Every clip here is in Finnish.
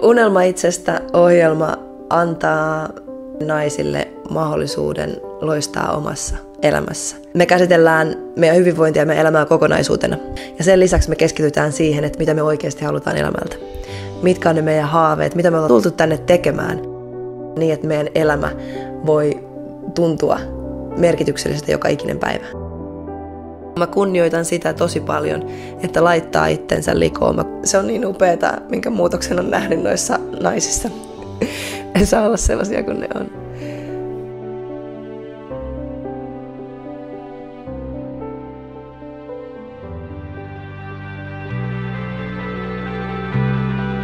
Unelma itsestä -ohjelma antaa naisille mahdollisuuden loistaa omassa elämässä. Me käsitellään meidän hyvinvointia ja meidän elämää kokonaisuutena. Ja sen lisäksi me keskitytään siihen, että mitä me oikeasti halutaan elämältä. Mitkä on ne meidän haaveet, mitä me ollaan tultu tänne tekemään. Niin, että meidän elämä voi tuntua merkitykselliseltä joka ikinen päivä. Mä kunnioitan sitä tosi paljon, että laittaa itsensä likoon. Se on niin upeaa, minkä muutoksen on nähnyt noissa naisissa. Ei saa olla sellaisia kuin ne on.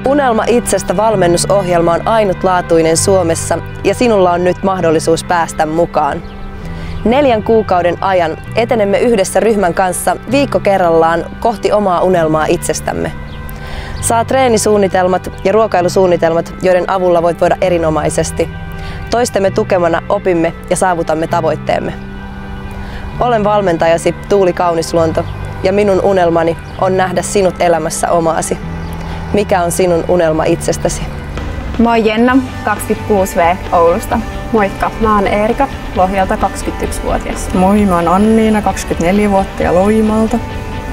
Unelma itsestä -valmennusohjelma on ainutlaatuinen Suomessa ja sinulla on nyt mahdollisuus päästä mukaan. 4 kuukauden ajan etenemme yhdessä ryhmän kanssa viikko kerrallaan kohti omaa unelmaa itsestämme. Saa treenisuunnitelmat ja ruokailusuunnitelmat, joiden avulla voit voida erinomaisesti. Toistemme tukemana opimme ja saavutamme tavoitteemme. Olen valmentajasi Tuuli Kaunisluonto ja minun unelmani on nähdä sinut elämässä omaasi. Mikä on sinun unelma itsestäsi? Mä oon Jenna, 26V Oulusta. Moikka, mä oon Eerika, Lohjalta, 21-vuotias. Moi, mä oon Anniina, 24 vuotta ja Loimalta.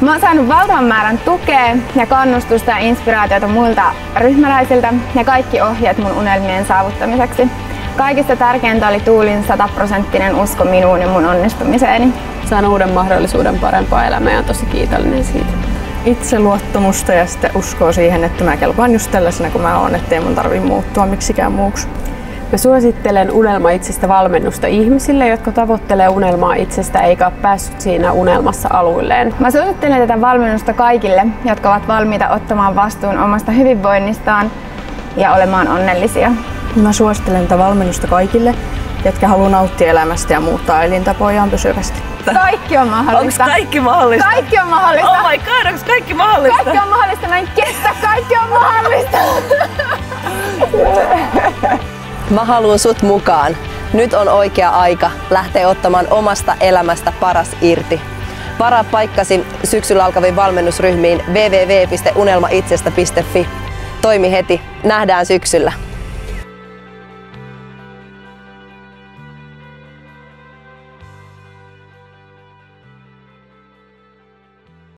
Mä oon saanut valtavan määrän tukea ja kannustusta ja inspiraatiota muilta ryhmäläisiltä ja kaikki ohjeet mun unelmien saavuttamiseksi. Kaikista tärkeintä oli Tuulin 100% usko minuun ja mun onnistumiseeni. Saan uuden mahdollisuuden parempaa elämää ja oon tosi kiitollinen siitä. Itseluottamusta ja sitten uskoo siihen, että mä kelpaan just tällaisena kuin mä oon, ettei mun tarvii muuttua miksikään muuksi. Mä suosittelen Unelma itsestä -valmennusta ihmisille, jotka tavoittelee unelmaa itsestä eikä ole päässyt siinä unelmassa aluilleen. Mä suosittelen tätä valmennusta kaikille, jotka ovat valmiita ottamaan vastuun omasta hyvinvoinnistaan ja olemaan onnellisia. Mä suosittelen tätä valmennusta kaikille, jotka haluaa nauttia elämästä ja muuttaa elintapojaan pysyvästi. Kaikki on mahdollista. Onko kaikki mahdollista? Kaikki on mahdollista. Oh my god, onko kaikki mahdollista? Kaikki on mahdollista, mä en kestä, kaikki on mahdollista. Mä haluan sut mukaan. Nyt on oikea aika lähteä ottamaan omasta elämästä paras irti. Varaa paikkasi syksyllä alkaviin valmennusryhmiin www.unelmaitsestä.fi. Toimi heti. Nähdään syksyllä.